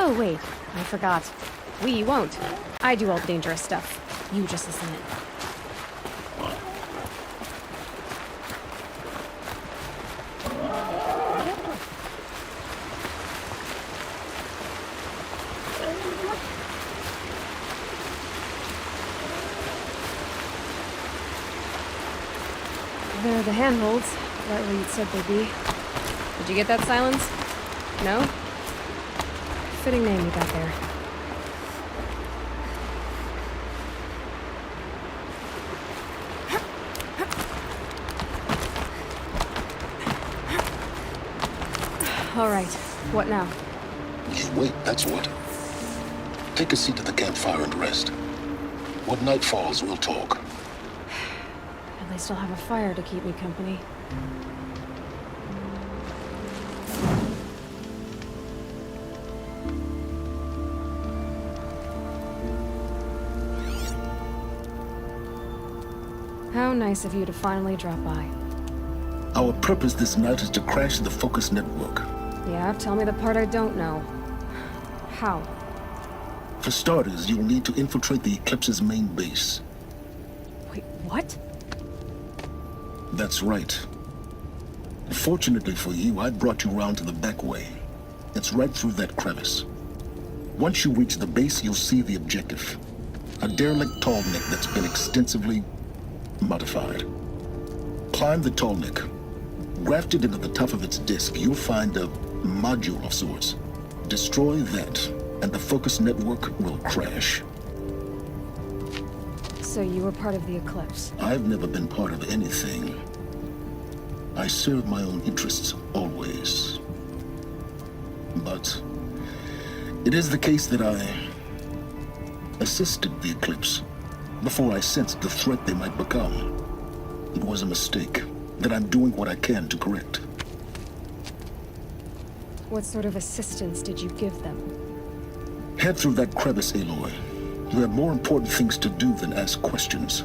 Oh, wait. I forgot. We won't. I do all the dangerous stuff. You just listen in. There are the handholds, right where you'd said they'd be. Did you get that, Silence? No? Fitting name you got there. All right, what now? You wait, that's what. Take a seat at the campfire and rest. When night falls, we'll talk. At least I'll have a fire to keep me company. How nice of you to finally drop by. Our purpose this night is to crash the Focus network. Yeah, tell me the part I don't know. How? For starters, you'll need to infiltrate the Eclipse's main base. Wait, what? That's right. Fortunately for you, I brought you round to the back way. It's right through that crevice. Once you reach the base, you'll see the objective. A derelict tall neck that's been extensively modified. Climb the tall neck. Grafted into the top of its disk, you'll find a module of sorts. Destroy that, and the Focus network will crash. So you were part of the Eclipse? I've never been part of anything. I serve my own interests, always. But it is the case that I assisted the Eclipse before I sensed the threat they might become. It was a mistake that I'm doing what I can to correct. What sort of assistance did you give them? Head through that crevice, Aloy. You have more important things to do than ask questions.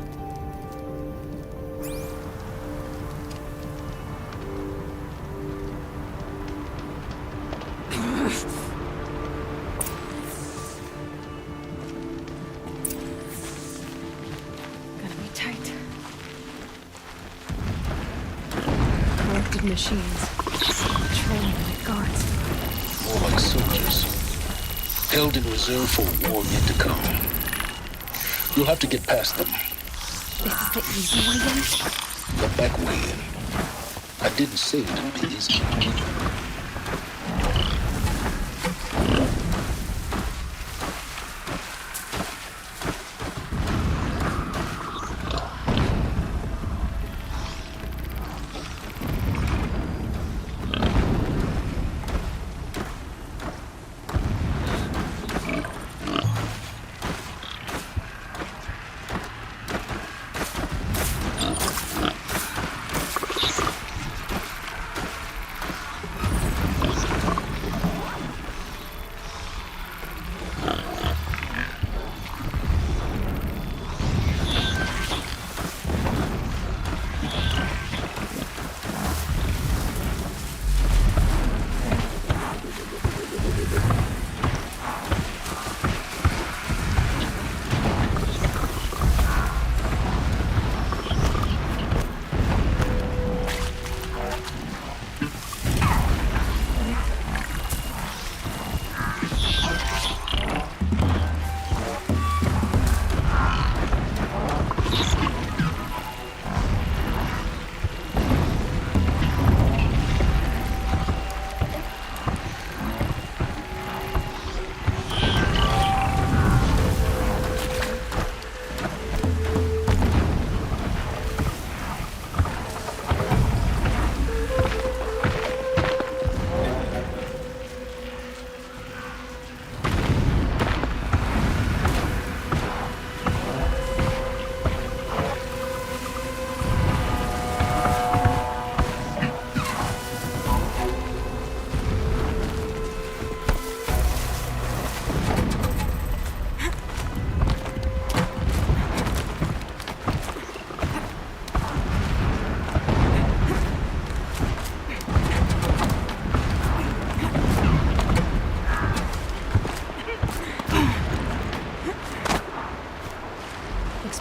Gotta be tight. Corrupted machines. Training like guards. More like soldiers. Held in reserve for a war yet to come. You'll have to get past them. This is the easy way in? The back way in. I didn't say it'd be easy.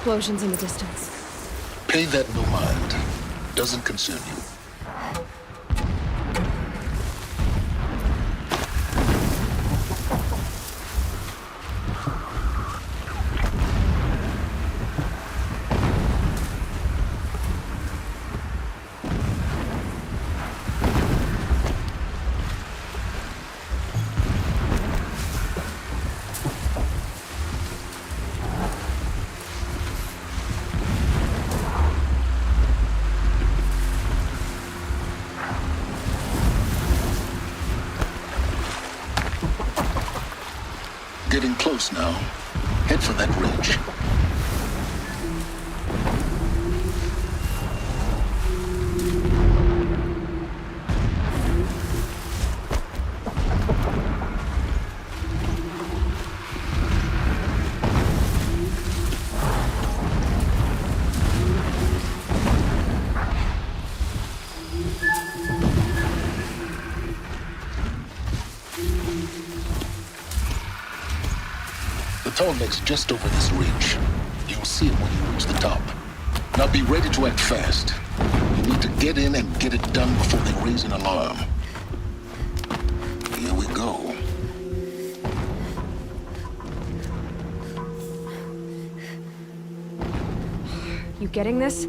explosions in the distance. Pay that no mind. Doesn't concern you. Getting close now. Head for that ridge. The tall neck's just over this ridge. You'll see it when you reach the top. Now be ready to act fast. You need to get in and get it done before they raise an alarm. Here we go. You getting this?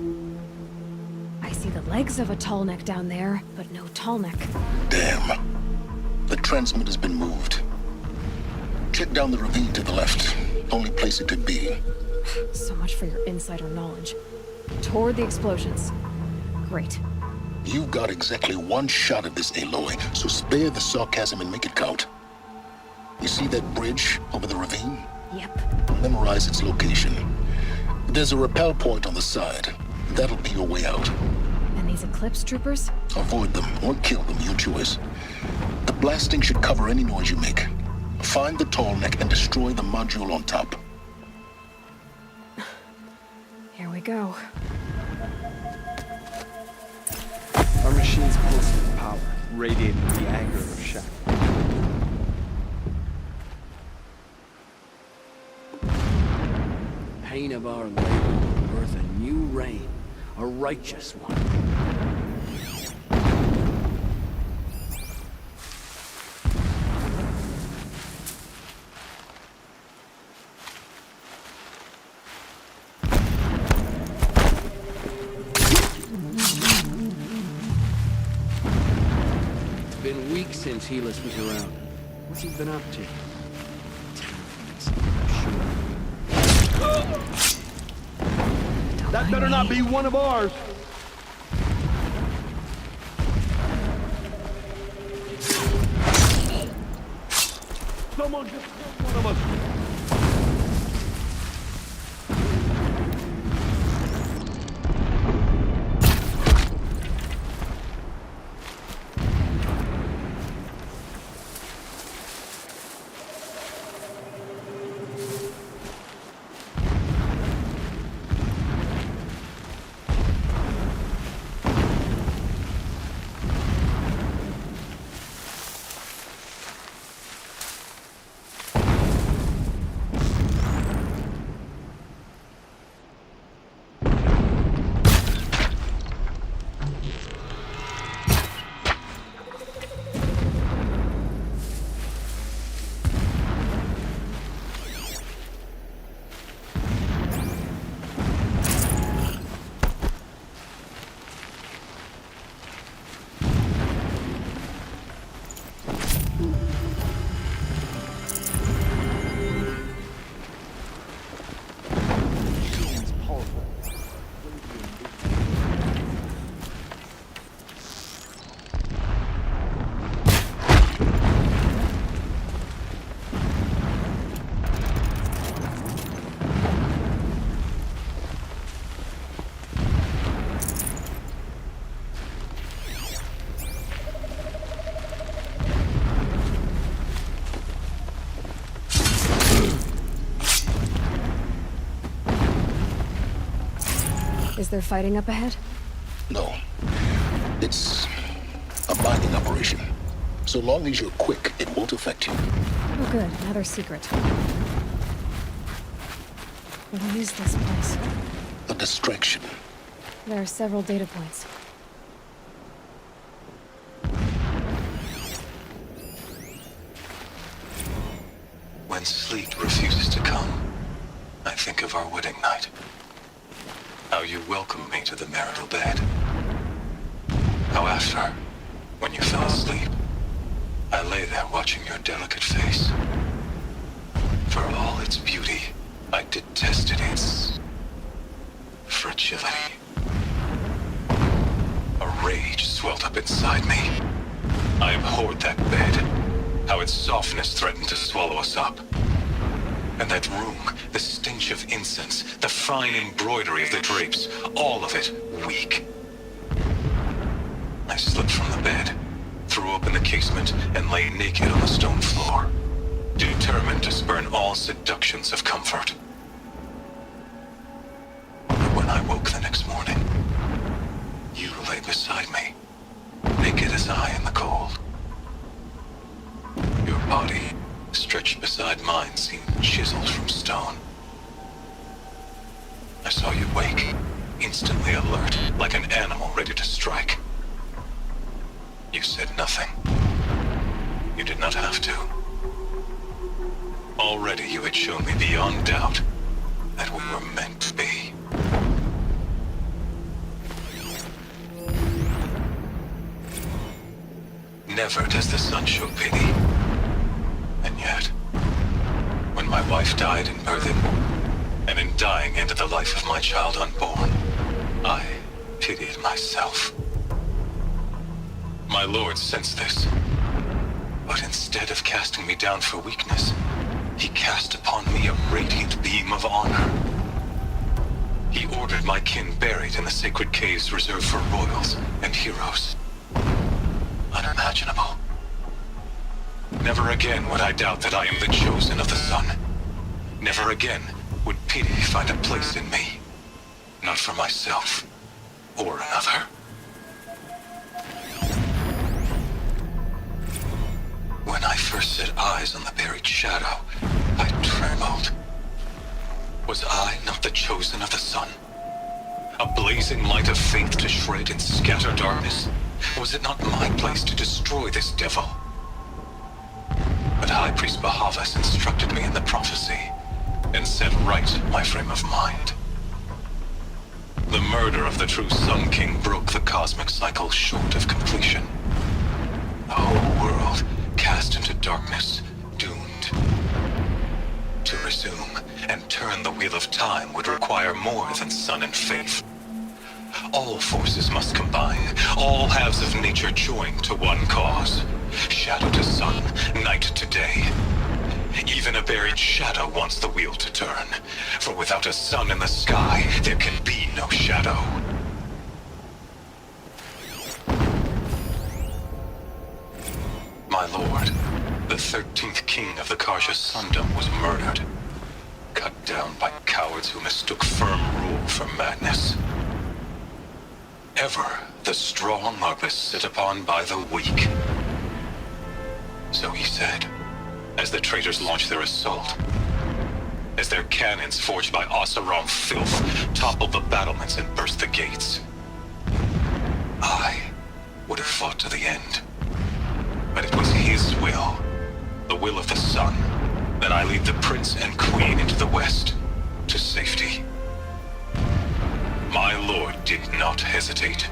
I see the legs of a tall neck down there, but no tall neck. Damn. The transmitter's been moved. Check down the ravine to the left. Only place it could be. So much for your insider knowledge. Toward the explosions. Great. You've got exactly one shot at this, Aloy, so spare the sarcasm and make it count. You see that bridge over the ravine? Yep. Memorize its location. There's a rappel point on the side. That'll be your way out. And these Eclipse troopers? Avoid them or kill them, your choice. The blasting should cover any noise you make. Find the tall neck and destroy the module on top. Here we go. Our machine's pulsing with power, radiating the anger of Shack. Pain of our labor will birth a new reign, a righteous one. Since Helis was around. What's he been up to? That better not be one of ours! Someone just killed one of us! Is there fighting up ahead? No. It's a mining operation. So long as you're quick, it won't affect you. Oh good, another secret. What is this place? A distraction. There are several data points. When sleep refuses to come, I think of our wedding night. How you welcomed me to the marital bed. How after, when you fell asleep, I lay there watching your delicate face. For all its beauty, I detested its fragility. A rage swelled up inside me. I abhorred that bed, how its softness threatened to swallow us up. And that room, the stench of incense, the fine embroidery of the drapes, all of it weak. I slipped from the bed, threw open the casement, and lay naked on the stone floor, determined to spurn all seductions of comfort. But when I woke the next morning, you lay beside me, naked as I in the cold. Your body, stretched beside mine, seemed chiseled from stone. I saw you wake, instantly alert, like an animal ready to strike. You said nothing. You did not have to. Already you had shown me beyond doubt that we were meant to be. Never does the sun show pity. And yet, when my wife died in birthing, and in dying ended the life of my child unborn, I pitied myself. My lord sensed this, but instead of casting me down for weakness, he cast upon me a radiant beam of honor. He ordered my kin buried in the sacred caves reserved for royals and heroes. Unimaginable. Never again would I doubt that I am the chosen of the sun. Never again would pity find a place in me. Not for myself or another. When I first set eyes on the buried shadow, I trembled. Was I not the chosen of the sun? A blazing light of faith to shred and scatter darkness? Was it not my place to destroy this devil? But High Priest Bahavas instructed me in the prophecy and set right my frame of mind. The murder of the true Sun King broke the cosmic cycle short of completion. The whole world cast into darkness, doomed. To resume and turn the wheel of time would require more than sun and faith. All forces must combine, all halves of nature join to one cause. Shadow to sun, night to day. Even a buried shadow wants the wheel to turn, for without a sun in the sky, there can be no shadow. My lord, the 13th king of the Karja Sundom was murdered, cut down by cowards who mistook firm rule for madness. Ever the strong are beset upon by the weak. So he said, as the traitors launched their assault, as their cannons forged by Oseram filth toppled the battlements and burst the gates. I would have fought to the end, but it was his will, the will of the sun, that I lead the prince and queen into the west, to safety. My lord did not hesitate.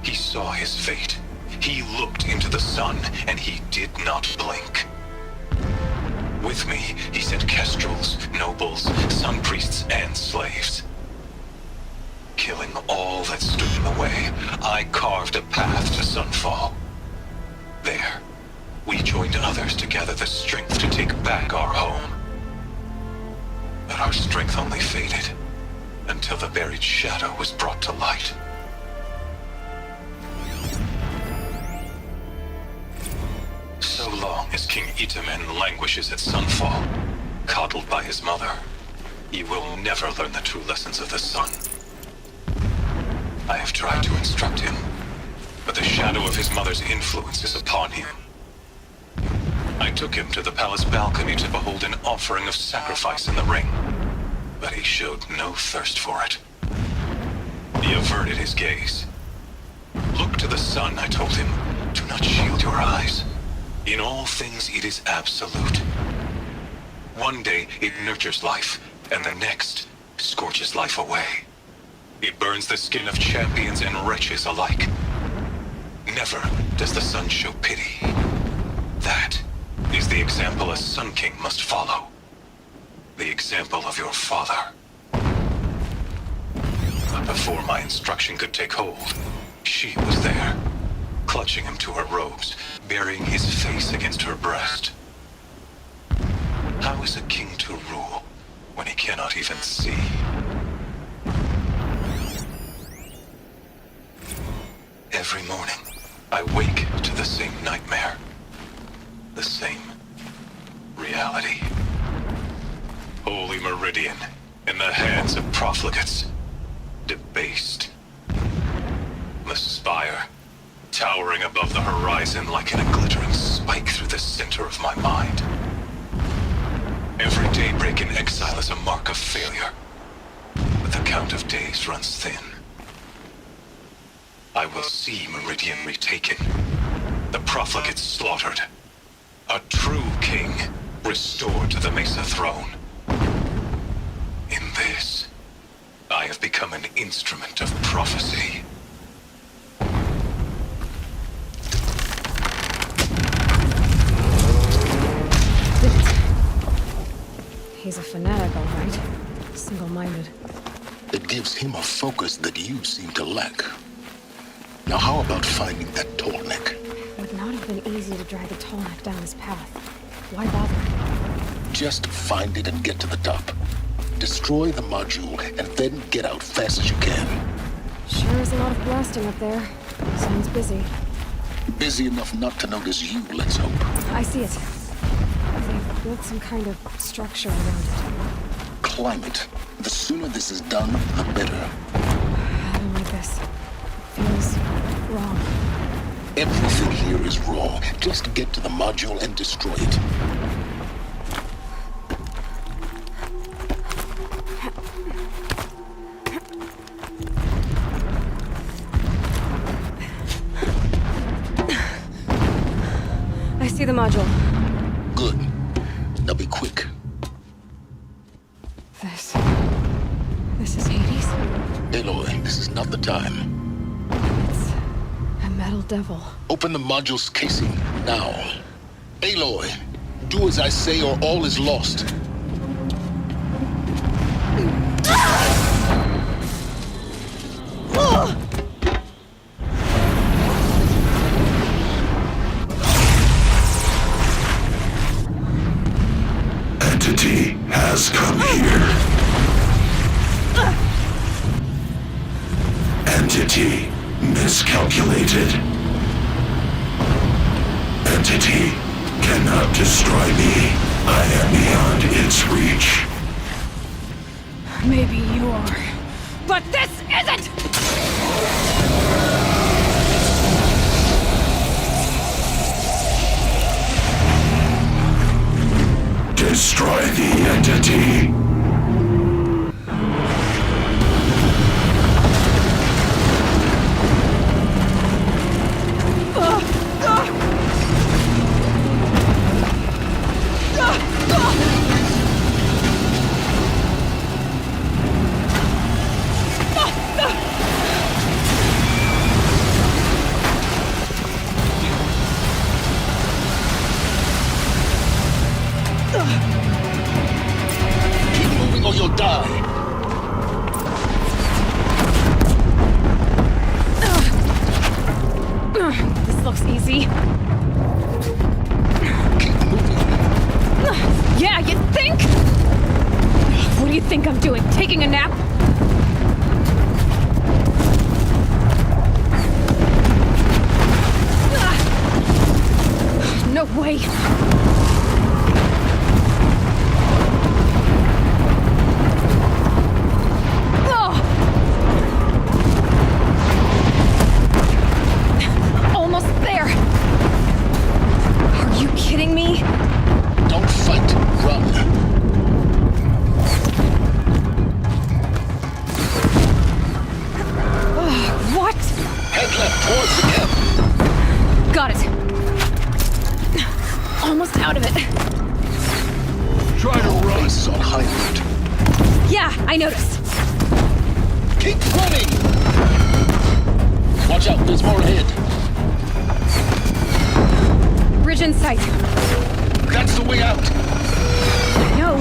He saw his fate. He looked into the sun, and he did not blink. With me, he sent kestrels, nobles, sun priests, and slaves. Killing all that stood in the way, I carved a path to sunfall. There, we joined others to gather the strength to take back our home. But our strength only faded until the buried shadow was brought to light. So long as King Itamen languishes at sunfall, coddled by his mother, he will never learn the true lessons of the sun. I have tried to instruct him, but the shadow of his mother's influence is upon him. I took him to the palace balcony to behold an offering of sacrifice in the ring. but he showed no thirst for it. He averted his gaze. Look to the sun, I told him. Do not shield your eyes. In all things it is absolute. One day it nurtures life, and the next scorches life away. It burns the skin of champions and wretches alike. Never does the sun show pity. That is the example a Sun King must follow. The example of your father. But before my instruction could take hold, she was there, clutching him to her robes, burying his face against her breast. How is a king to rule when he cannot even see? Every morning, I wake to the same nightmare. The same reality. Holy Meridian, in the hands of profligates. Debased. The spire, towering above the horizon like a glittering spike through the center of my mind. Every daybreak in exile is a mark of failure, but the count of days runs thin. I will see Meridian retaken, the profligates slaughtered, a true king restored to the Mesa throne. In this, I have become an instrument of prophecy. He's a fanatic, all right. Single-minded. It gives him a focus that you seem to lack. Now how about finding that tallneck? It would not have been easy to drag the tallneck down his path. Why bother? Just find it and get to the top. Destroy the module and then get out fast as you can. Sure is a lot of blasting up there. Sounds busy. Busy enough not to notice you, let's hope. I see it. They've built some kind of structure around it. Climate. The sooner this is done, the better. I don't like this. Feels wrong. Everything here is wrong. Just get to the module and destroy it. I see the module. Good. Now be quick. This is Hades? Aloy, this is not the time. It's a metal devil. Open the module's casing, now. Aloy, do as I say or all is lost. Entity has come here. Entity miscalculated. Entity cannot destroy me. I am beyond its reach. Maybe you are. But this isn't! Destroy the entity. Keep moving or you'll die. This looks easy. Keep moving. Yeah, you think? What do you think I'm doing? Taking a nap? No way. almost out of it. Try to run. Base is on high alert. Yeah, I noticed. Keep running! Watch out, there's more ahead. Bridge in sight. That's the way out. No.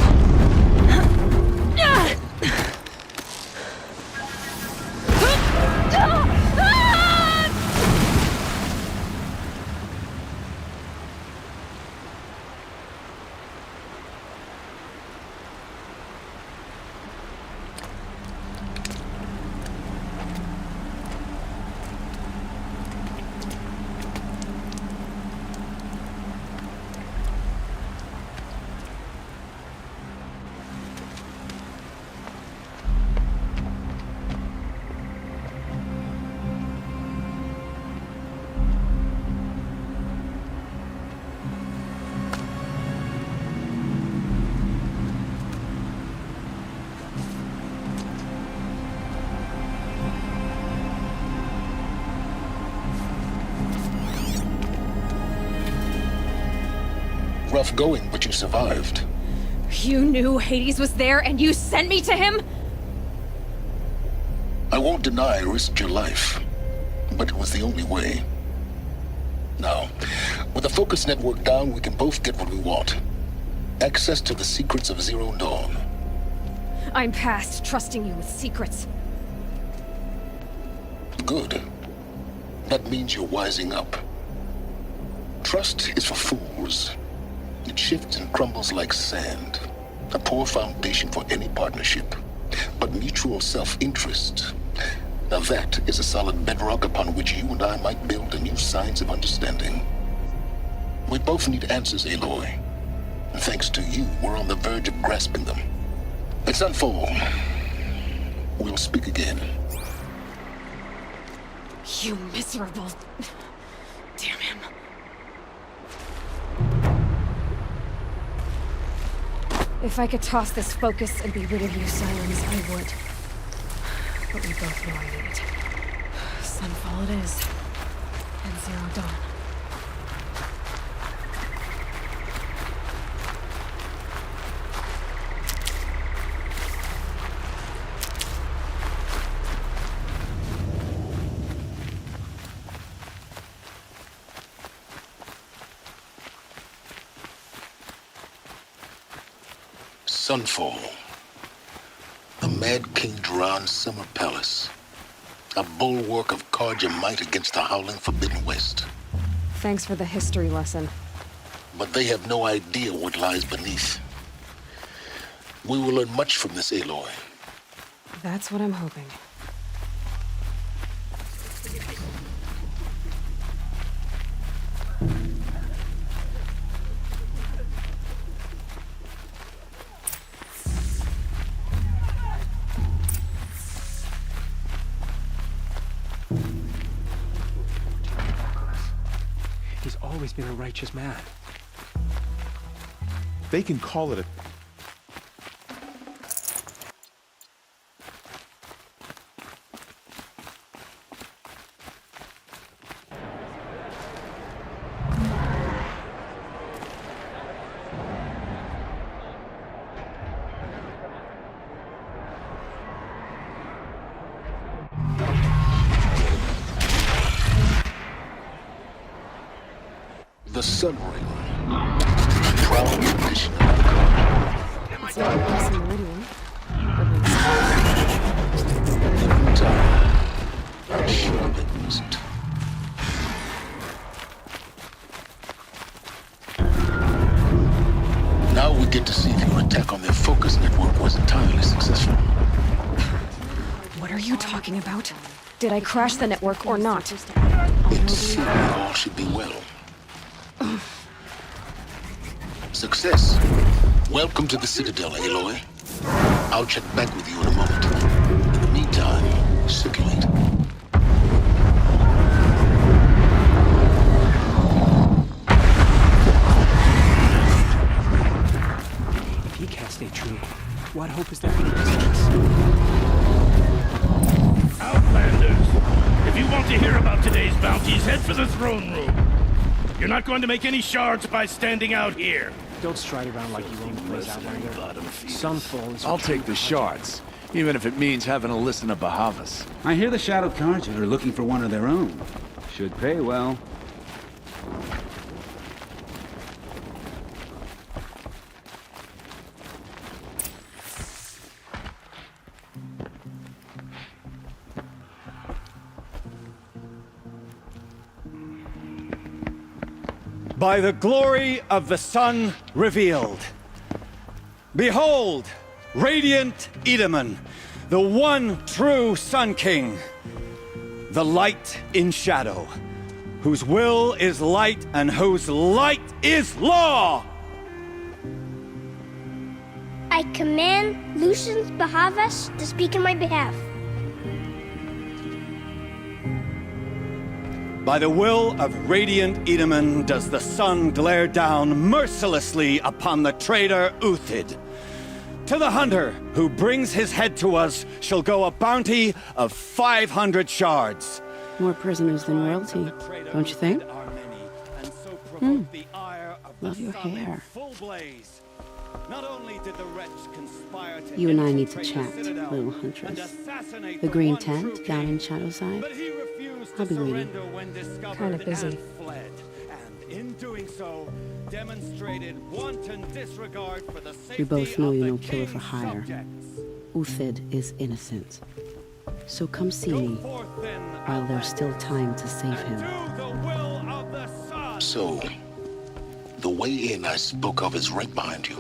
Rough going, but you survived. You knew Hades was there and you sent me to him? I won't deny I risked your life, but it was the only way. Now, with the focus network down, we can both get what we want. Access to the secrets of Zero Dawn. I'm past trusting you with secrets. Good. That means you're wising up. Trust is for fools. It shifts and crumbles like sand. A poor foundation for any partnership. But mutual self-interest, now that is a solid bedrock upon which you and I might build a new science of understanding. We both need answers, Aloy. And thanks to you, we're on the verge of grasping them. It's Sunfall. We'll speak again. You miserable... Damn him. If I could toss this focus and be rid of you, Silence, I would. But we both know I need it. Sunfall it is. And Zero Dawn. Sunfall. The Mad King Duran's summer palace. A bulwark of Karja might against the howling Forbidden West. Thanks for the history lesson. But they have no idea what lies beneath. We will learn much from this, Aloy. That's what I'm hoping. He's always been a righteous man. They can call it a... The Sun Ring. Proud tradition of the Karja. It's not a decent meridian. Every time, I'm sure it wasn't. Now we get to see if your attack on their focus network was entirely successful. What are you talking about? Did I crash the network or not? In theory, all should be well. Success. Welcome to the Citadel, Aloy. I'll check back with you in a moment. In the meantime, circulate. If he can't stay true, what hope is there for the messages? Outlanders, if you want to hear about today's bounties, head for the throne room. You're not going to make any shards by standing out here. Don't stride around like you own the place out there. Sunfall is... I'll take the shards, even if it means having to listen to Bahavas. I hear the Shadow Cards are looking for one of their own. Should pay well. By the glory of the sun revealed. Behold, radiant Edaman, the one true Sun King. The light in shadow, whose will is light and whose light is law! I command Lucius Bahavas to speak in my behalf. By the will of radiant Edaman does the sun glare down mercilessly upon the traitor Uthid. To the hunter who brings his head to us shall go a bounty of 500 shards. More prisoners than royalty, don't you think? Love your hair. You and I need to chat, little huntress. The green tent down in Shadowside. I'll be waiting. Kind of busy. We both know you're no killer for hire. Uthid is innocent. So come see me while there's still time to save him. So, the way in I spoke of is right behind you.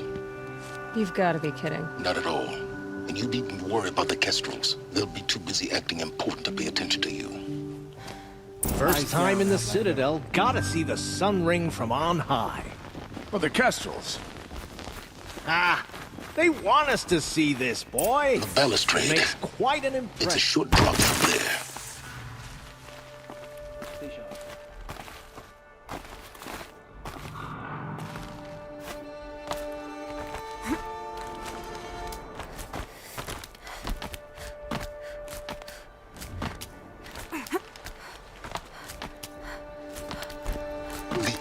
You've got to be kidding. Not at all. And you needn't worry about the Kestrels. They'll be too busy acting important to pay attention to you. First time in the Citadel, gotta see the sun ring from on high. Well, the Kestrels. Ah, they want us to see this, boy. The balustrade. Makes quite an impression. It's a short drop from there.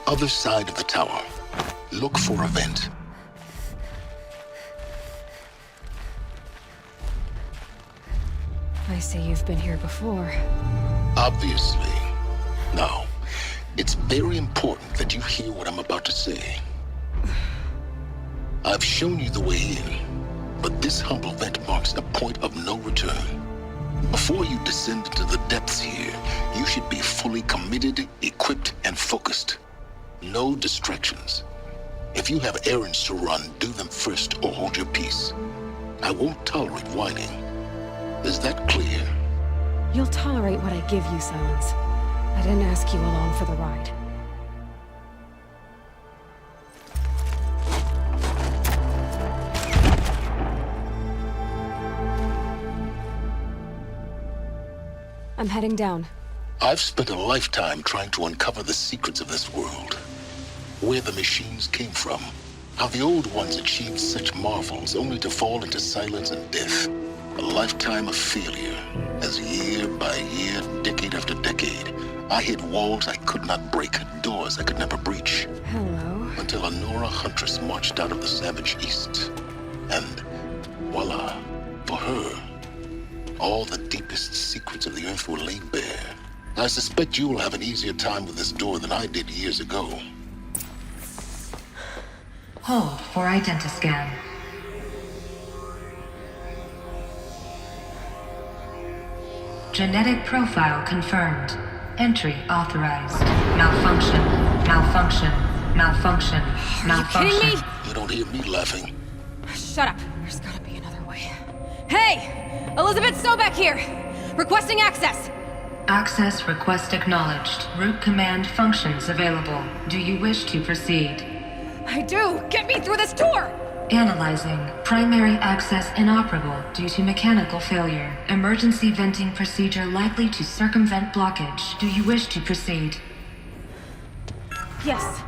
Other side of the tower. Look for a vent. I see you've been here before. Obviously. Now, it's very important that you hear what I'm about to say. I've shown you the way in, but this humble vent marks a point of no return. Before you descend into the depths here, you should be fully committed, equipped, and focused. No distractions. If you have errands to run, do them first or hold your peace. I won't tolerate whining. Is that clear? You'll tolerate what I give you, Silence. I didn't ask you along for the ride. I'm heading down. I've spent a lifetime trying to uncover the secrets of this world. Where the machines came from. How the old ones achieved such marvels only to fall into silence and death. A lifetime of failure, as year by year, decade after decade, I hit walls I could not break, doors I could never breach. Hello. Until a Nora huntress marched out of the savage east. And voila, for her, all the deepest secrets of the earth were laid bare. I suspect you'll have an easier time with this door than I did years ago. Hold for identiscan. Genetic profile confirmed. Entry authorized. Malfunction. Malfunction. Malfunction. Malfunction. Are you kidding me? You don't hear me laughing. Shut up. There's gotta be another way. Hey! Elizabeth Sobek here! Requesting access! Access request acknowledged. Root command functions available. Do you wish to proceed? I do! Get me through this door! Analyzing. Primary access inoperable due to mechanical failure. Emergency venting procedure likely to circumvent blockage. Do you wish to proceed? Yes.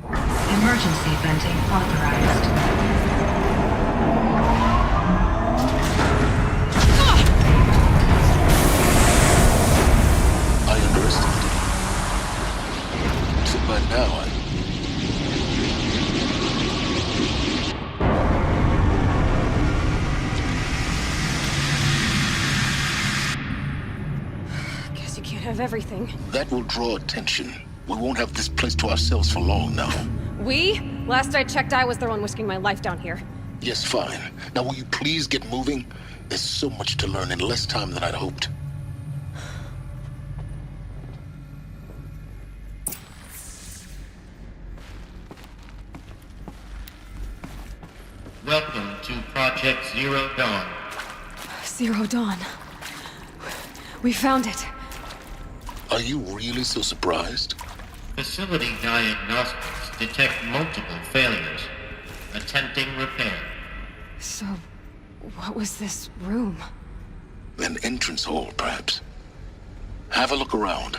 Emergency venting authorized. I underestimated you. Too bad of everything. That will draw attention. We won't have this place to ourselves for long now. We? Last I checked, I was the one risking my life down here. Yes, fine. Now will you please get moving? There's so much to learn in less time than I'd hoped. Welcome to Project Zero Dawn. Zero Dawn. We found it. Are you really so surprised? Facility diagnostics detect multiple failures. Attempting repair. So, what was this room? An entrance hall, perhaps. Have a look around.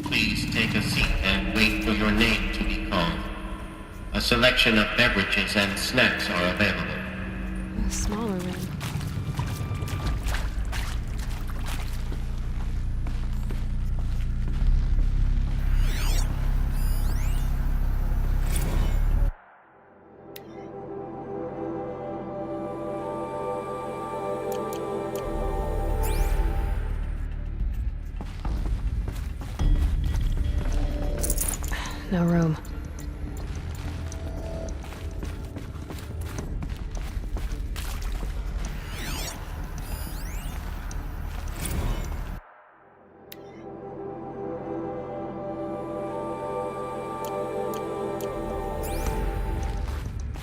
Please take a seat and wait for your name to be called. A selection of beverages and snacks are available. A smaller room. No room.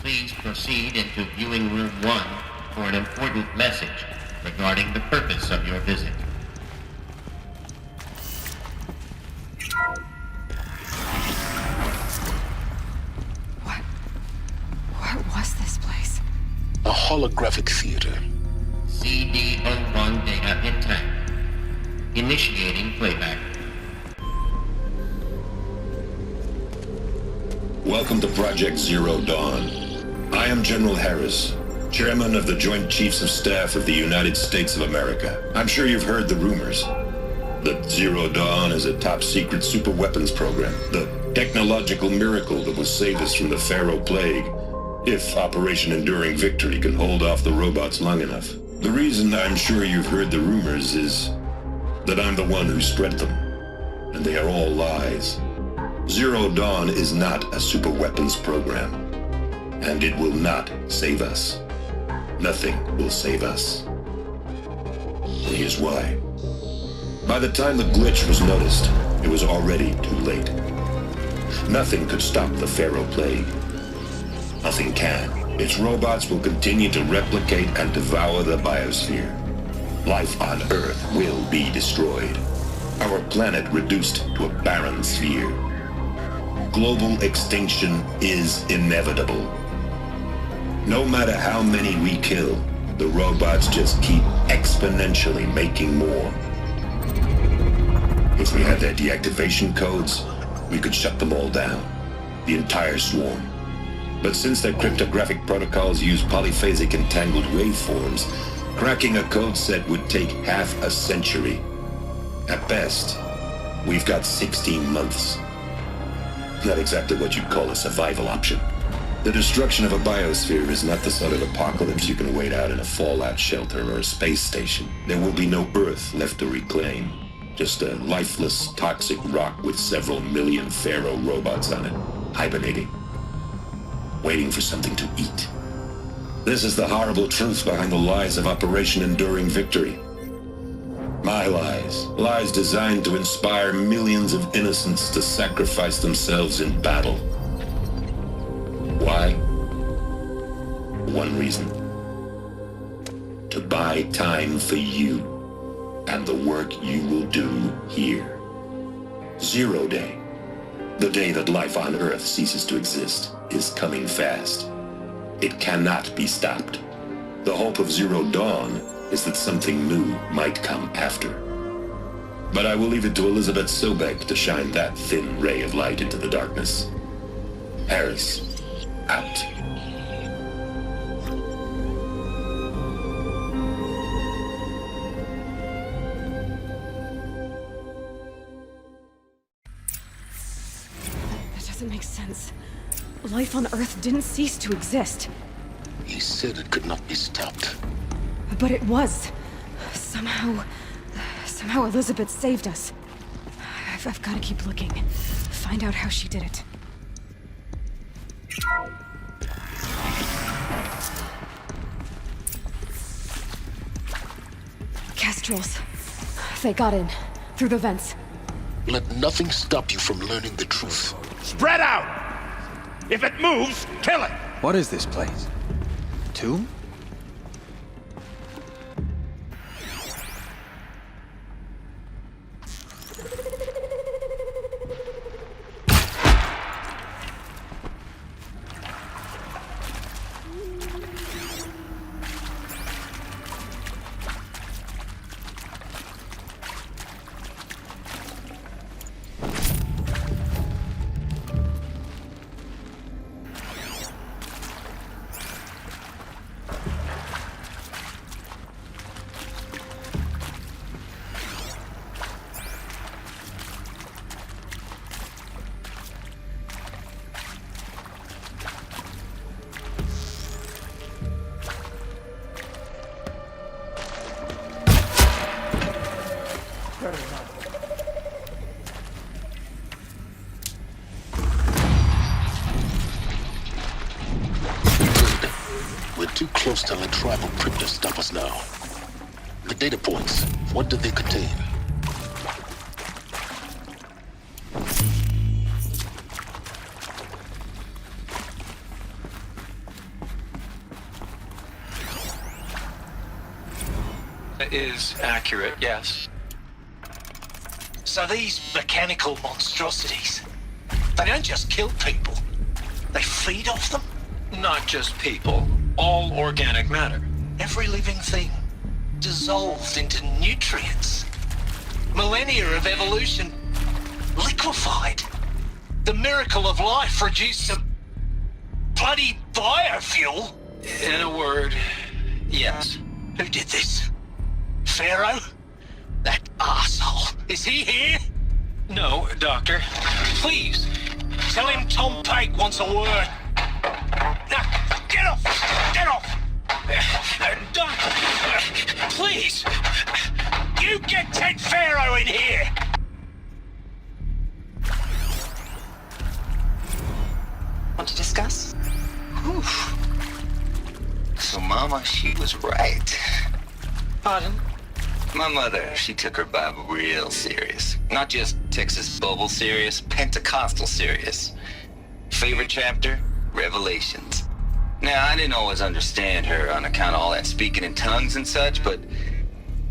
Please proceed into viewing room 1 for an important message regarding the purpose of your visit. What was this place? A holographic theater. CD01 data intact. Initiating playback. Welcome to Project Zero Dawn. I am General Harris, Chairman of the Joint Chiefs of Staff of the United States of America. I'm sure you've heard the rumors that Zero Dawn is a top-secret super-weapons program, the technological miracle that will save us from the Pharaoh Plague, if Operation Enduring Victory can hold off the robots long enough. The reason I'm sure you've heard the rumors is that I'm the one who spread them, and they are all lies. Zero Dawn is not a super-weapons program, and it will not save us. Nothing will save us. And here's why. By the time the glitch was noticed, it was already too late. Nothing could stop the Pharaoh Plague. Nothing can. Its robots will continue to replicate and devour the biosphere. Life on Earth will be destroyed. Our planet reduced to a barren sphere. Global extinction is inevitable. No matter how many we kill, the robots just keep exponentially making more. If we had their deactivation codes, we could shut them all down, the entire swarm. But since their cryptographic protocols use polyphasic entangled waveforms, cracking a code set would take half a century. At best, we've got 16 months. Not exactly what you'd call a survival option. The destruction of a biosphere is not the sort of apocalypse you can wait out in a fallout shelter or a space station. There will be no Earth left to reclaim. Just a lifeless, toxic rock with several million Pharaoh robots on it, hibernating, waiting for something to eat. This is the horrible truth behind the lies of Operation Enduring Victory. My lies. Lies designed to inspire millions of innocents to sacrifice themselves in battle. Why? One reason. To buy time for you and the work you will do here. Zero Day. The day that life on Earth ceases to exist is coming fast. It cannot be stopped. The hope of Zero Dawn is that something new might come after. But I will leave it to Elizabeth Sobek to shine that thin ray of light into the darkness. Harris, out. That doesn't make sense. Life on Earth didn't cease to exist. He said it could not be stopped. But it was. Somehow Elizabeth saved us. I've got to keep looking. Find out how she did it. Kestrels. They got in. Through the vents. Let nothing stop you from learning the truth. Spread out! If it moves, kill it! What is this place? Tomb? Too close to let tribal crypto stop us now. The data points, what do they contain? It is accurate, yes. So these mechanical monstrosities, they don't just kill people, they feed off them? Not just people. All organic matter. Every living thing dissolved into nutrients. Millennia of evolution liquefied. The miracle of life reduced to bloody biofuel. In a word, yes. Who did this? Pharaoh? That arsehole. Is he here? No, Doctor. Please, tell him Tom Pike wants a word. Now, get off! Get off! Doctor, please! You get Ted Pharaoh in here! Want to discuss? Whew. So Mama, she was right. Pardon? My mother, she took her Bible real serious. Not just Texas Bible serious, Pentecostal serious. Favorite chapter? Revelations. Now, I didn't always understand her on account of all that speaking in tongues and such, but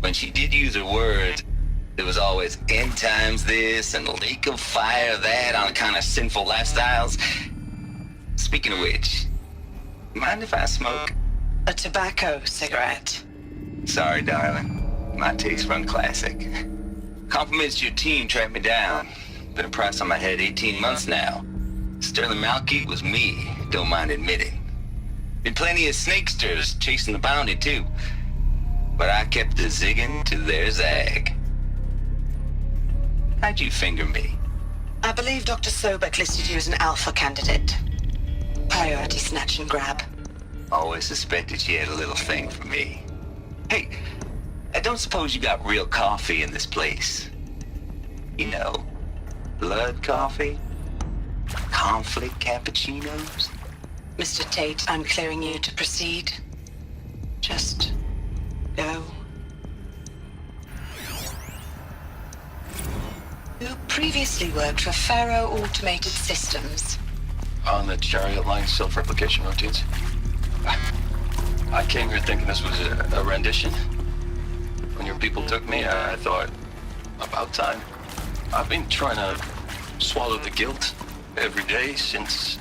when she did use her words, there was always end times this and lake of fire that on account of sinful lifestyles. Speaking of which, mind if I smoke? A tobacco cigarette. Sorry, darling. My taste run classic. Compliments to your team tracked me down. Been a price on my head 18 months now. Sterling Malky was me, don't mind admitting. Been plenty of snakesters chasing the bounty too. But I kept the zigging to their zag. How'd you finger me? I believe Dr. Sobek listed you as an alpha candidate. Priority snatch and grab. Always suspected she had a little thing for me. Hey, I don't suppose you got real coffee in this place. You know, blood coffee? Conflict cappuccinos? Mr. Tate, I'm clearing you to proceed. Just go. You previously worked for Pharaoh Automated Systems. On the Chariot Line self-replication routines. I came here thinking this was a rendition. When your people took me, I thought, about time. I've been trying to swallow the guilt every day since...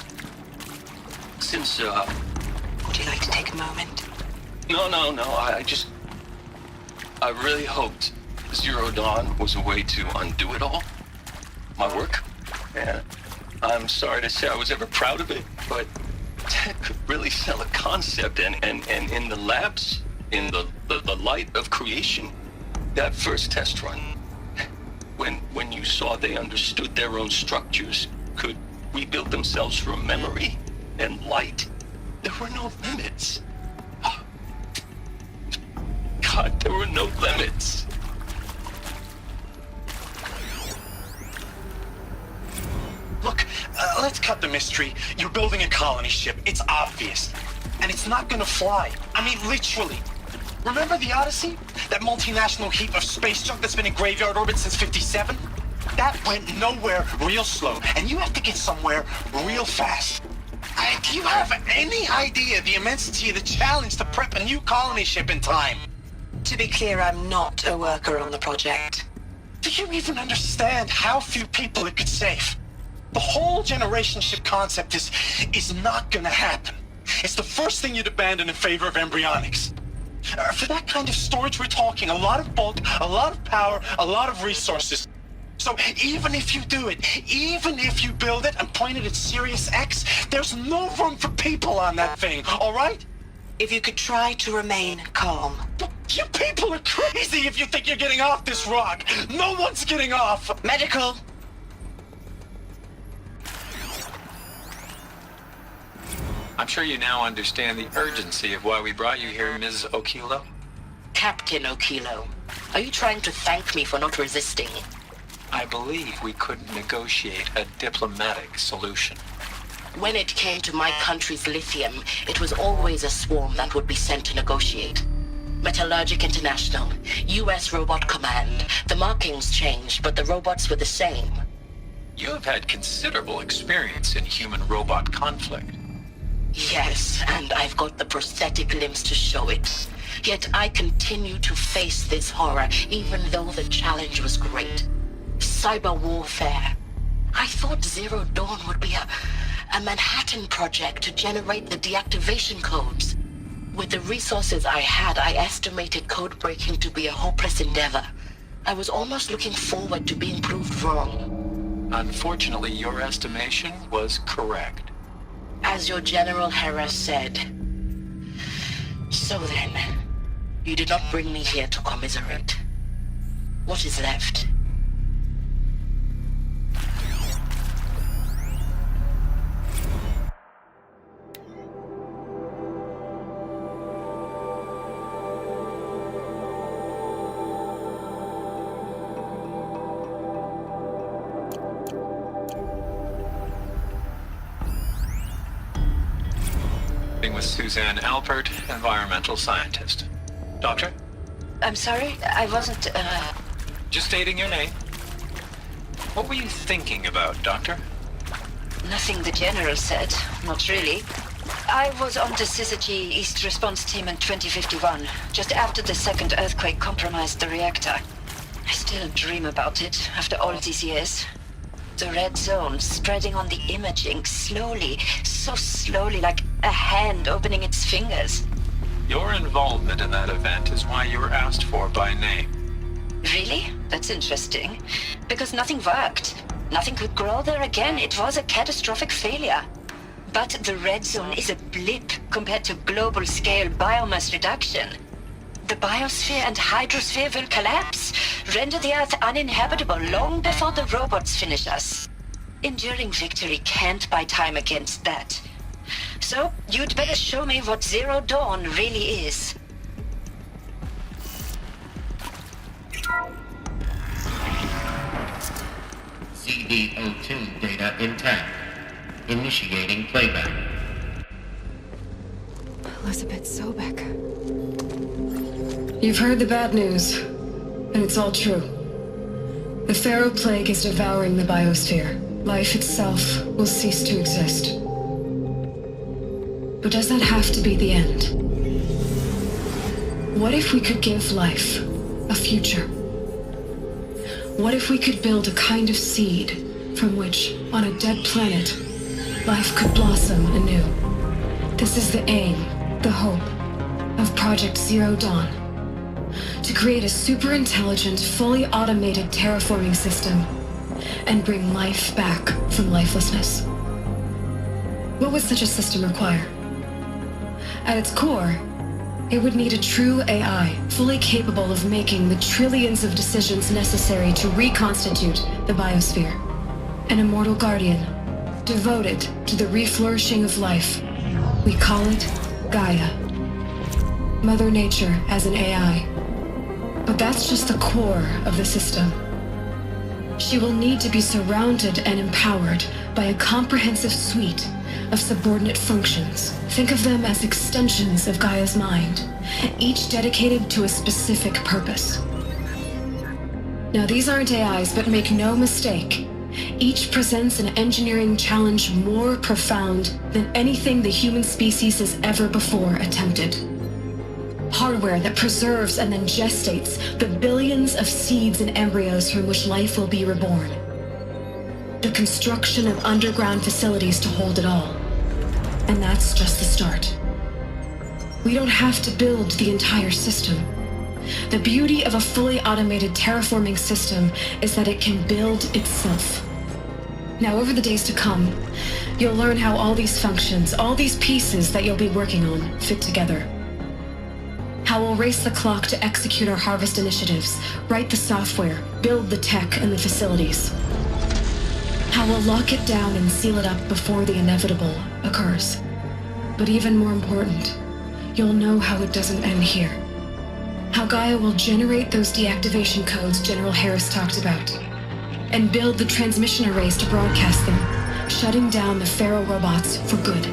Would you like to take a moment? No, I really hoped Zero Dawn was a way to undo it all. My work. And I'm sorry to say I was ever proud of it, but Tech could really sell a concept, and in the labs, in the light of creation, that first test run, when you saw they understood their own structures, could rebuild themselves from memory and light, there were no limits. God, there were no limits. Look, let's cut the mystery. You're building a colony ship. It's obvious. And it's not gonna fly. I mean, literally. Remember the Odyssey? That multinational heap of space junk that's been in graveyard orbit since 57? That went nowhere real slow. And you have to get somewhere real fast. Do you have any idea the immensity of the challenge to prep a new colony ship in time? To be clear, I'm not a worker on the project. Do you even understand how few people it could save? The whole generation ship concept is not gonna happen. It's the first thing you'd abandon in favor of embryonics. For that kind of storage, we're talking a lot of bulk, a lot of power, a lot of resources. So even if you do it, even if you build it and point it at Sirius X, there's no room for people on that thing, all right? If you could try to remain calm. You people are crazy if you think you're getting off this rock. No one's getting off. Medical. I'm sure you now understand the urgency of why we brought you here, Ms. Okilo. Captain Okilo, are you trying to thank me for not resisting? I believe we couldn't negotiate a diplomatic solution. When it came to my country's lithium, it was always a swarm that would be sent to negotiate. Metallurgic International, US Robot Command. The markings changed, but the robots were the same. You have had considerable experience in human-robot conflict. Yes, and I've got the prosthetic limbs to show it. Yet I continue to face this horror, even though the challenge was great. Cyber warfare. I thought Zero Dawn would be a Manhattan project to generate the deactivation codes. With the resources I had, I estimated code breaking to be a hopeless endeavor. I was almost looking forward to being proved wrong. Unfortunately, your estimation was correct. As your General Hera said. So then, you did not bring me here to commiserate. What is left? With Suzanne Alpert, environmental scientist. Doctor? I'm sorry, I wasn't, Just stating your name. What were you thinking about, Doctor? Nothing the General said, not really. I was on the Syzygy East Response Team in 2051, just after the second earthquake compromised the reactor. I still dream about it, after all these years. The red zone spreading on the imaging, slowly, so slowly, like a hand opening its fingers. Your involvement in that event is why you were asked for by name. Really? That's interesting. Because nothing worked. Nothing could grow there again. It was a catastrophic failure. But the red zone is a blip compared to global-scale biomass reduction. The biosphere and hydrosphere will collapse, render the Earth uninhabitable long before the robots finish us. Enduring victory can't buy time against that. So, you'd better show me what Zero Dawn really is. CD02 data intact. Initiating playback. Elizabeth Sobek. You've heard the bad news, and it's all true. The Pharaoh Plague is devouring the biosphere. Life itself will cease to exist. But does that have to be the end? What if we could give life a future? What if we could build a kind of seed from which, on a dead planet, life could blossom anew. This is the aim, the hope, of Project Zero Dawn. To create a super-intelligent, fully automated terraforming system and bring life back from lifelessness. What would such a system require? At its core, it would need a true AI, fully capable of making the trillions of decisions necessary to reconstitute the biosphere. An immortal guardian, devoted to the reflourishing of life. We call it Gaia. Mother Nature as an AI. But that's just the core of the system. She will need to be surrounded and empowered by a comprehensive suite of subordinate functions. Think of them as extensions of Gaia's mind, each dedicated to a specific purpose. Now, these aren't AIs, but make no mistake, each presents an engineering challenge more profound than anything the human species has ever before attempted. Hardware that preserves and then gestates the billions of seeds and embryos from which life will be reborn. The construction of underground facilities to hold it all. And that's just the start. We don't have to build the entire system. The beauty of a fully automated terraforming system is that it can build itself. Now, over the days to come, you'll learn how all these functions, all these pieces that you'll be working on, fit together. How we'll race the clock to execute our harvest initiatives, write the software, build the tech and the facilities. How we'll lock it down and seal it up before the inevitable occurs. But even more important, you'll know how it doesn't end here. How Gaia will generate those deactivation codes General Harris talked about, and build the transmission arrays to broadcast them, shutting down the Pharaoh robots for good.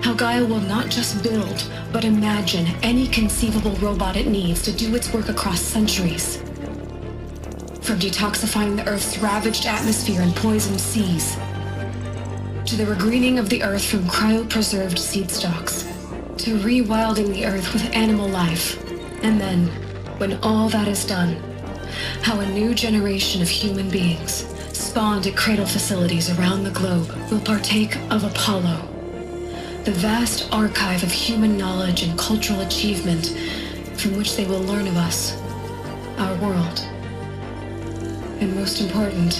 How Gaia will not just build, but imagine any conceivable robot it needs to do its work across centuries. From detoxifying the Earth's ravaged atmosphere and poisoned seas, to the regreening of the Earth from cryopreserved seed stalks, to rewilding the Earth with animal life. And then, when all that is done, how a new generation of human beings, spawned at cradle facilities around the globe, will partake of Apollo, the vast archive of human knowledge and cultural achievement from which they will learn of us, our world. And most important,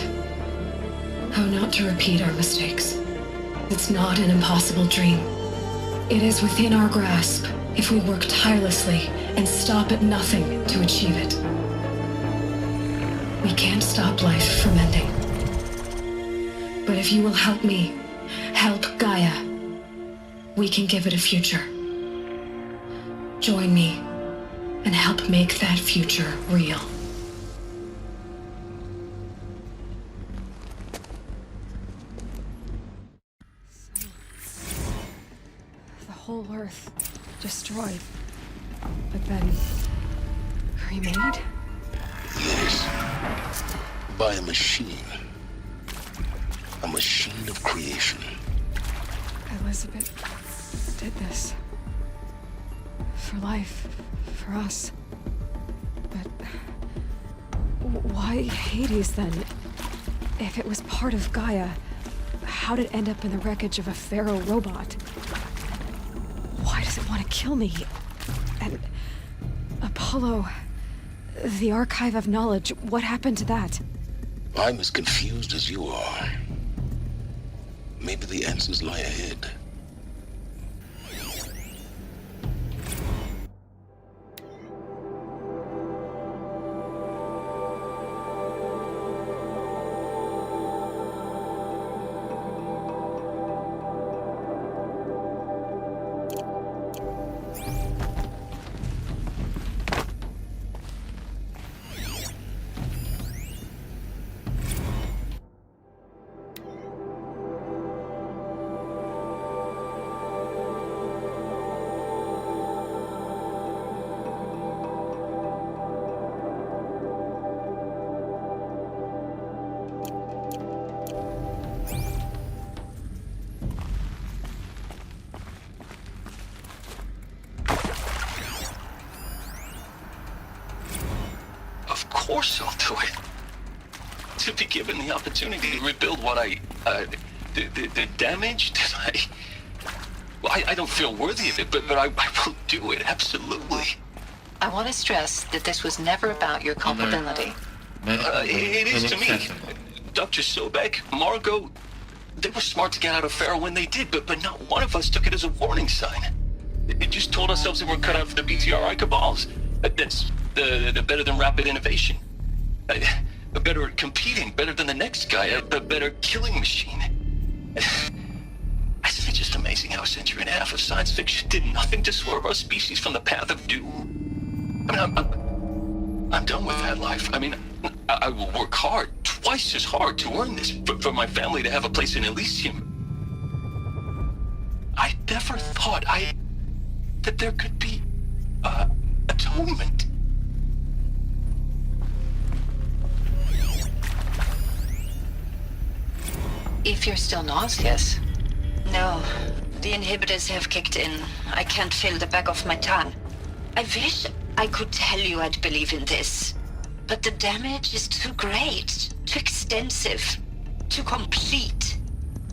how not to repeat our mistakes. It's not an impossible dream. It is within our grasp if we work tirelessly and stop at nothing to achieve it. We can't stop life from ending. But if you will help me, help Gaia, we can give it a future. Join me and help make that future real. The whole Earth destroyed, but then remade? Yes. By a machine. A machine of creation. Elizabeth did this. For life. For us. But why Hades then? If it was part of Gaia, how'd it end up in the wreckage of a Pharaoh robot? Why does it want to kill me? And Apollo, the archive of knowledge, what happened to that? I'm as confused as you are. Maybe the answers lie ahead. Of course I'll do it. to be given the opportunity to rebuild what the damage that well, I don't feel worthy of it, but I will do it, absolutely. I want to stress that this was never about your culpability. It is to me. Dr. Sobek, Margot, they were smart to get out of Pharaoh when they did, but not one of us took it as a warning sign. It just told ourselves that we're cut out for the BTRI cabals. That's the better than rapid innovation. Better at competing, better than the next guy, a better killing machine. Isn't it just amazing how a century and a half of science fiction did nothing to swerve our species from the path of doom? I mean, I'm done with that life. I mean, I will work hard, twice as hard to earn this, for my family to have a place in Elysium. I never thought that there could be atonement. If you're still nauseous. No, the inhibitors have kicked in. I can't feel the back of my tongue. I wish I could tell you I'd believe in this. But the damage is too great, too extensive, too complete.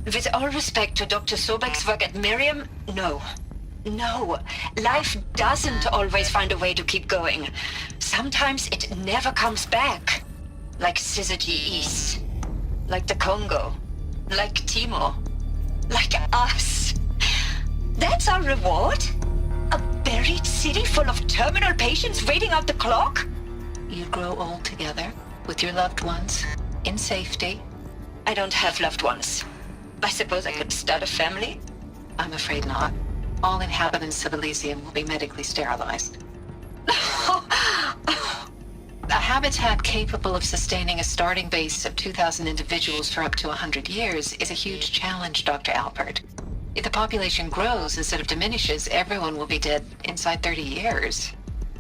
With all respect to Dr. Sobek's work at Miriam, no. No, life doesn't always find a way to keep going. Sometimes it never comes back. Like Syzygy East. Like the Congo. Like Timor. Like us. That's our reward? A buried city full of terminal patients waiting out the clock? You grow old together, with your loved ones, in safety. I don't have loved ones. I suppose I could start a family? I'm afraid not. All inhabitants of Elysium will be medically sterilized. A habitat capable of sustaining a starting base of 2,000 individuals for up to 100 years is a huge challenge, Dr. Alpert. If the population grows instead of diminishes, everyone will be dead inside 30 years.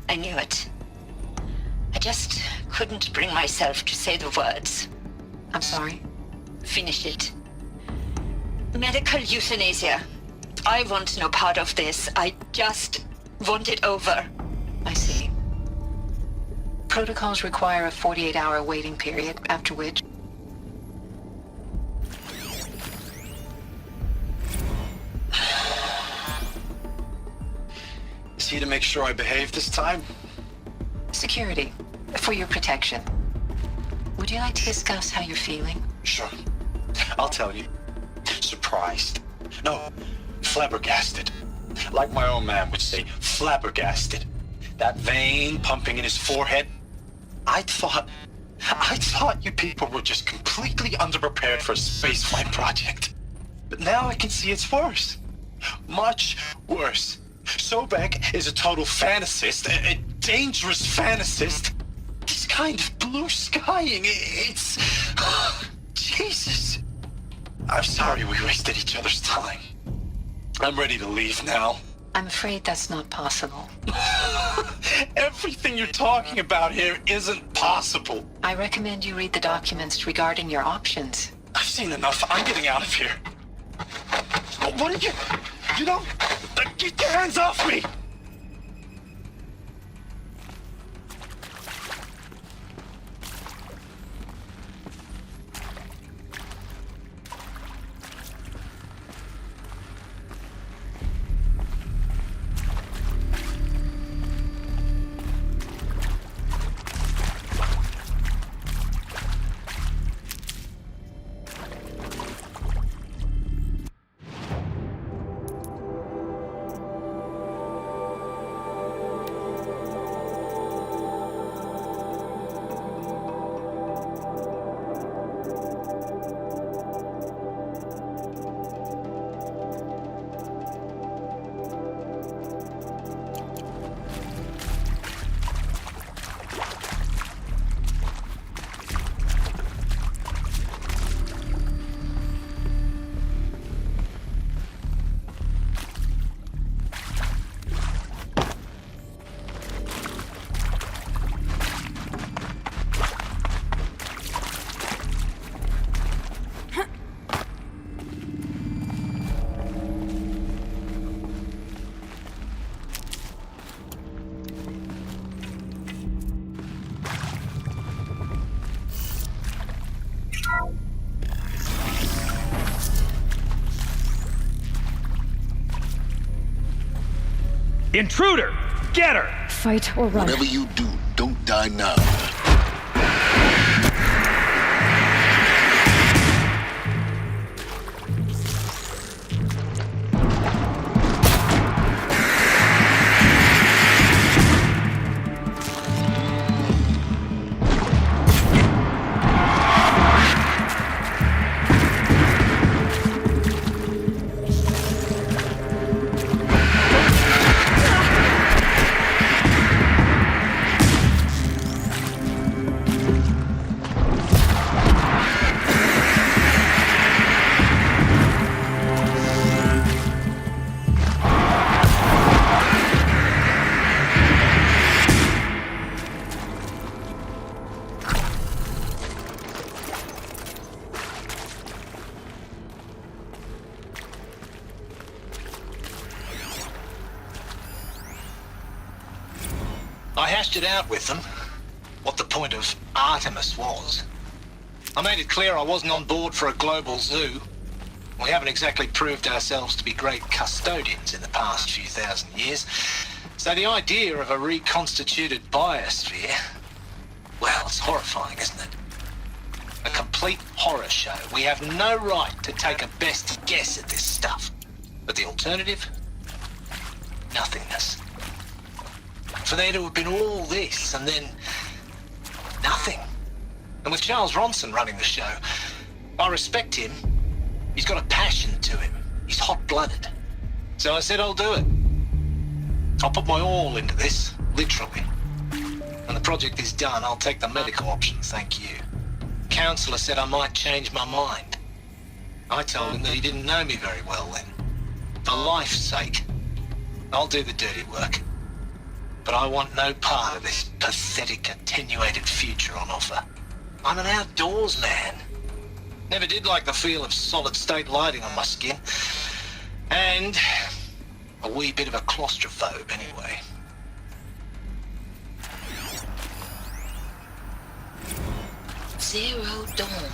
I knew it. I just couldn't bring myself to say the words. I'm sorry? Finish it. Medical euthanasia. I want no part of this. I just want it over. I see. Protocols require a 48-hour waiting period, after which... Is he to make sure I behave this time? Security. For your protection. Would you like to discuss how you're feeling? Sure. I'll tell you. Surprised. No, flabbergasted. Like my own man would say, flabbergasted. That vein pumping in his forehead. I thought you people were just completely underprepared for a spaceflight project. But now I can see it's worse. Much worse. Sobek is a total fantasist, a dangerous fantasist. This kind of blue skying, it's... Jesus. I'm sorry we wasted each other's time. I'm ready to leave now. I'm afraid that's not possible. Everything you're talking about here isn't possible. I recommend you read the documents regarding your options. I've seen enough. I'm getting out of here. What did you... You don't... Get your hands off me! Intruder! Get her! Fight or run. Whatever you do, don't die now. I hashed it out with them, what the point of Artemis was. I made it clear I wasn't on board for a global zoo. We haven't exactly proved ourselves to be great custodians in the past few thousand years. So the idea of a reconstituted biosphere, well, it's horrifying, isn't it? A complete horror show. We have no right to take a best guess at this stuff. But the alternative? Nothingness. For there to have been all this, and then nothing. And with Charles Ronson running the show, I respect him. He's got a passion to him. He's hot-blooded. So I said I'll do it. I'll put my all into this, literally. When the project is done, I'll take the medical option, thank you. Counselor said I might change my mind. I told him that he didn't know me very well then. For life's sake, I'll do the dirty work. But I want no part of this pathetic, attenuated future on offer. I'm an outdoors man. Never did like the feel of solid-state lighting on my skin. And a wee bit of a claustrophobe, anyway. Zero Dawn.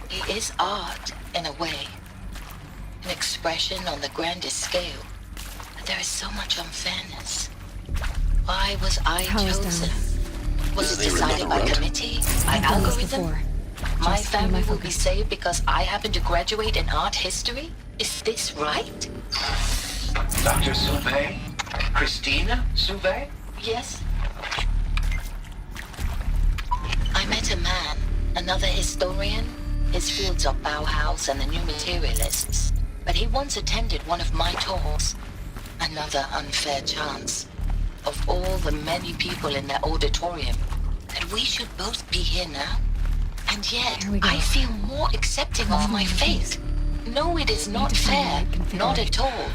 It is art, in a way. An expression on the grandest scale. But there is so much unfairness. Why was I chosen? Was it decided by committee? By algorithm? My family will be saved because I happen to graduate in art history? Is this right? Dr. Sauvé? Christina Sauvé? Yes. I met a man, another historian. His fields are Bauhaus and the New Materialists. But he once attended one of my talks. Another unfair chance. Of all the many people in that auditorium, that we should both be here now. And yet, I feel more accepting of my fate. No, it is not fair, not at all.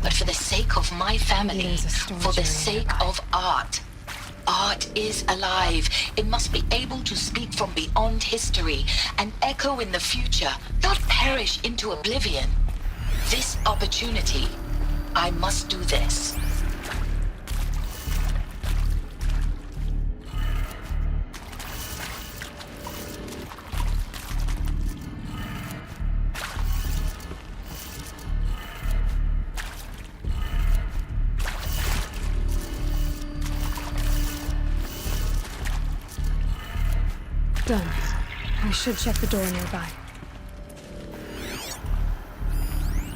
But for the sake of my family, for the sake of art. Art is alive. It must be able to speak from beyond history and echo in the future, not perish into oblivion. This opportunity, I must do this. Done. I should check the door nearby.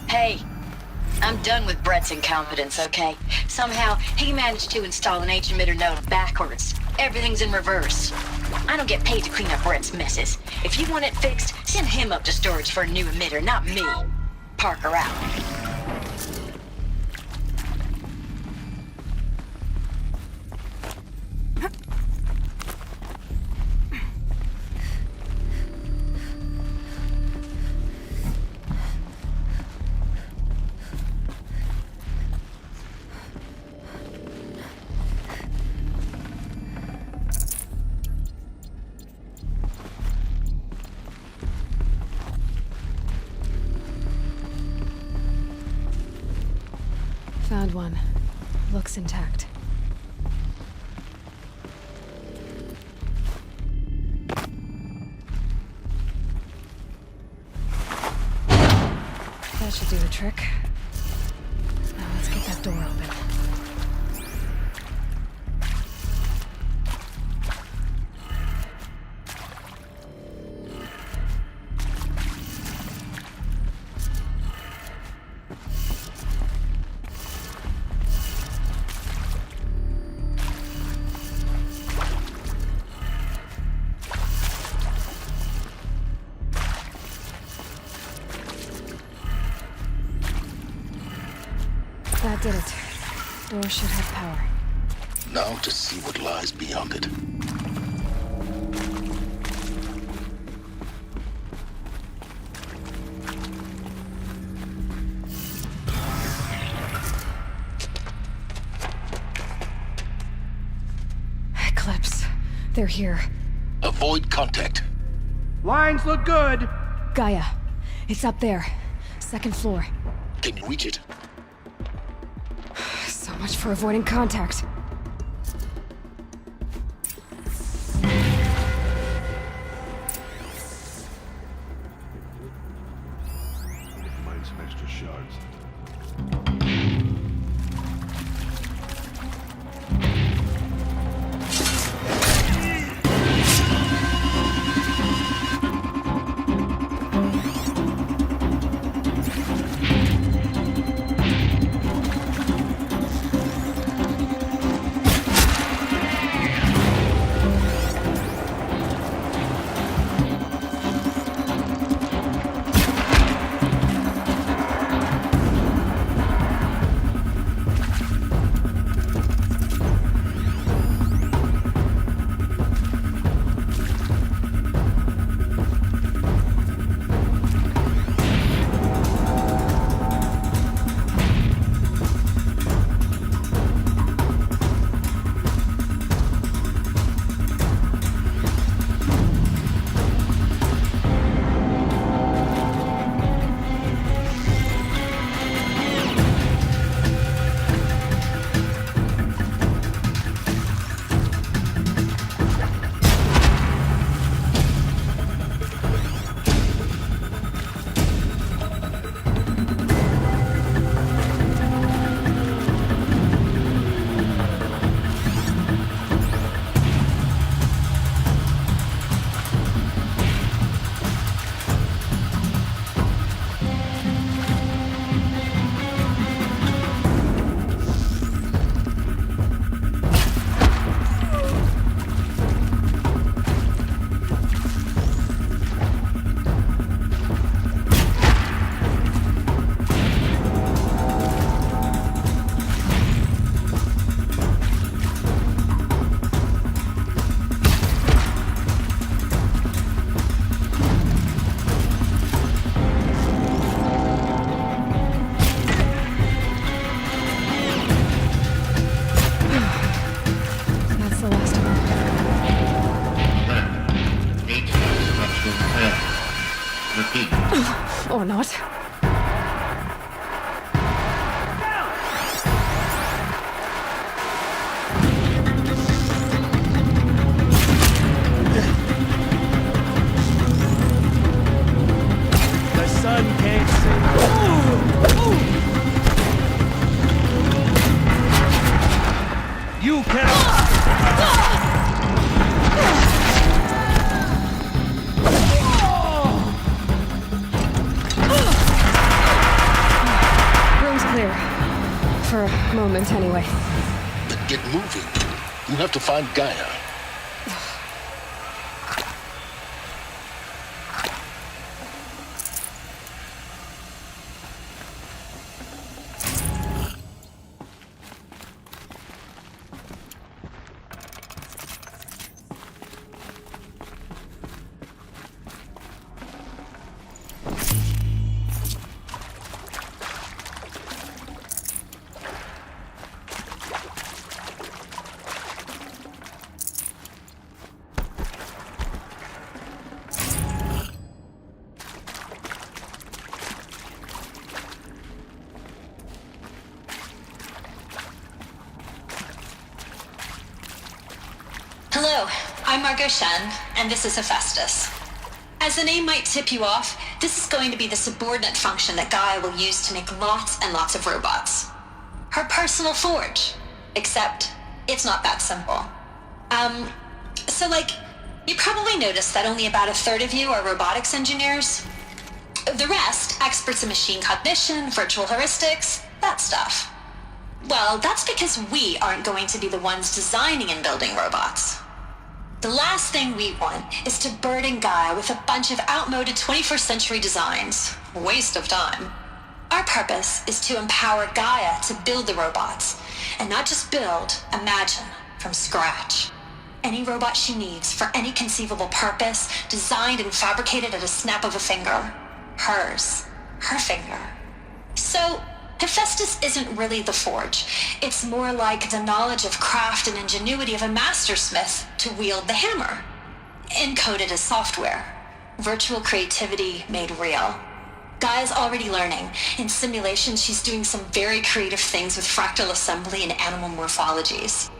Hey, I'm done with Brett's incompetence, okay? Somehow, he managed to install an H-emitter node backwards. Everything's in reverse. I don't get paid to clean up Brett's messes. If you want it fixed, send him up to storage for a new emitter, not me. Parker out. Found one. Looks intact. That should do the trick. Now let's get that door open. Did it. Door should have power. Now to see what lies beyond it. Eclipse. They're here. Avoid contact. Lines look good. Gaia. It's up there. Second floor. Can you reach it? So much for avoiding contact. Find some extra shards. Or not. The sun can't see. You cannot. For a moment, anyway. Then get moving. You have to find Gaia. Hello, I'm Margot Shen, and this is Hephaestus. As the name might tip you off, this is going to be the subordinate function that Gaia will use to make lots and lots of robots. Her personal forge. Except, it's not that simple. You probably noticed that only about a third of you are robotics engineers. The rest, experts in machine cognition, virtual heuristics, that stuff. Well, that's because we aren't going to be the ones designing and building robots. The last thing we want is to burden Gaia with a bunch of outmoded 21st century designs. Waste of time. Our purpose is to empower Gaia to build the robots, and not just build, imagine, from scratch. Any robot she needs for any conceivable purpose, designed and fabricated at a snap of a finger. Hers. Her finger. So, Hephaestus isn't really the forge. It's more like the knowledge of craft and ingenuity of a mastersmith to wield the hammer. Encoded as software. Virtual creativity made real. Gaia's already learning. In simulation, she's doing some very creative things with fractal assembly and animal morphologies.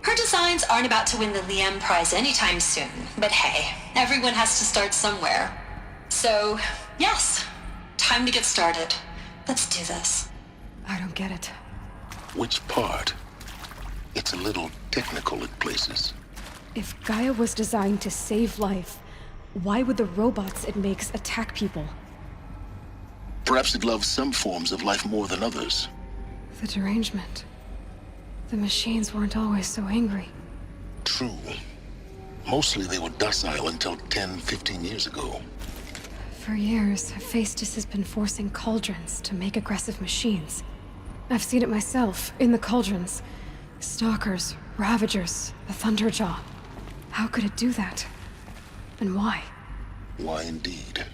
Her designs aren't about to win the Liam Prize anytime soon, but hey, everyone has to start somewhere. So, yes, time to get started. Let's do this. I don't get it. Which part? It's a little technical at places. If Gaia was designed to save life, why would the robots it makes attack people? Perhaps it loves some forms of life more than others. The derangement. The machines weren't always so angry. True. Mostly they were docile until 10, 15 years ago. For years, Hephaestus has been forcing cauldrons to make aggressive machines. I've seen it myself, in the cauldrons. Stalkers, Ravagers, the Thunderjaw. How could it do that? And why? Why indeed?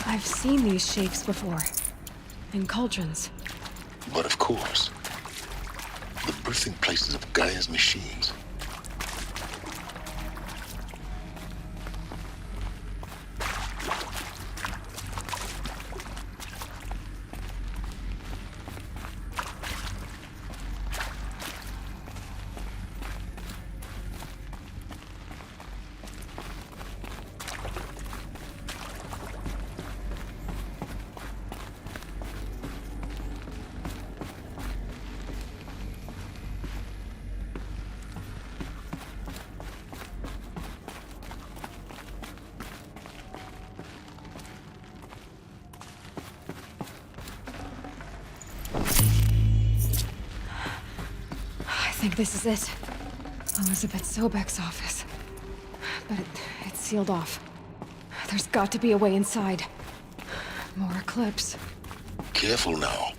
I've seen these shapes before. In cauldrons. But of course, the birthing places of Gaia's machines. I think this is it. Elizabeth Sobek's office. But it's sealed off. There's got to be a way inside. More Eclipse. Careful now.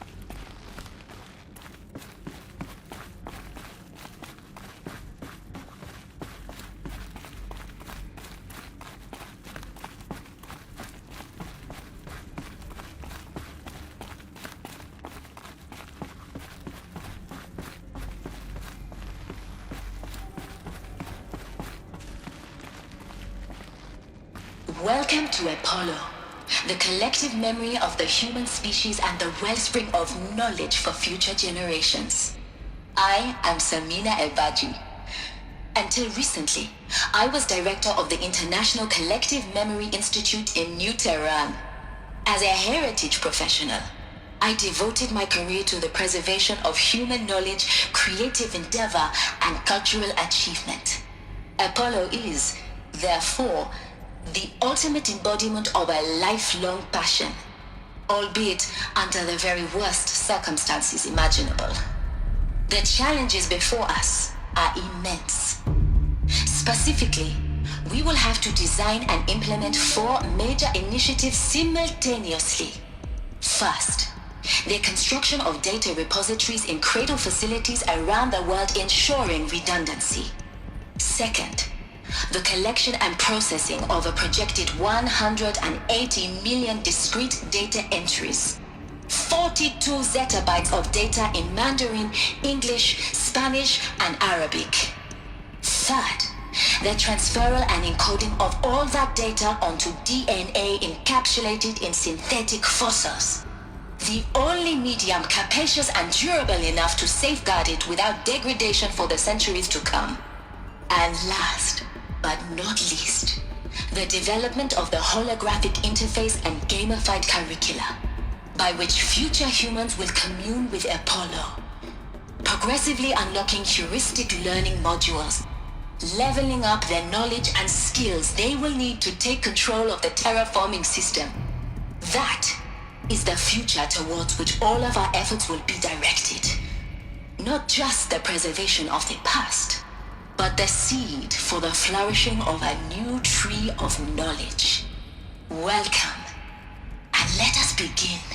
Welcome to Apollo, the collective memory of the human species and the wellspring of knowledge for future generations. I am Samina El-Badji. Until recently, I was director of the International Collective Memory Institute in New Tehran. As a heritage professional, I devoted my career to the preservation of human knowledge, creative endeavor, and cultural achievement. Apollo is, therefore, the ultimate embodiment of a lifelong passion, albeit under the very worst circumstances imaginable. The challenges before us are immense. Specifically, we will have to design and implement 4 major initiatives simultaneously. First, the construction of data repositories in cradle facilities around the world ensuring redundancy. Second, the collection and processing of a projected 180 million discrete data entries. 42 zettabytes of data in Mandarin, English, Spanish, and Arabic. Third, the transferal and encoding of all that data onto DNA encapsulated in synthetic fossils. The only medium capacious and durable enough to safeguard it without degradation for the centuries to come. And last, but not least, the development of the holographic interface and gamified curricula, by which future humans will commune with Apollo, progressively unlocking heuristic learning modules, leveling up their knowledge and skills they will need to take control of the terraforming system. That is the future towards which all of our efforts will be directed. Not just the preservation of the past, but the seed for the flourishing of a new tree of knowledge. Welcome, and let us begin.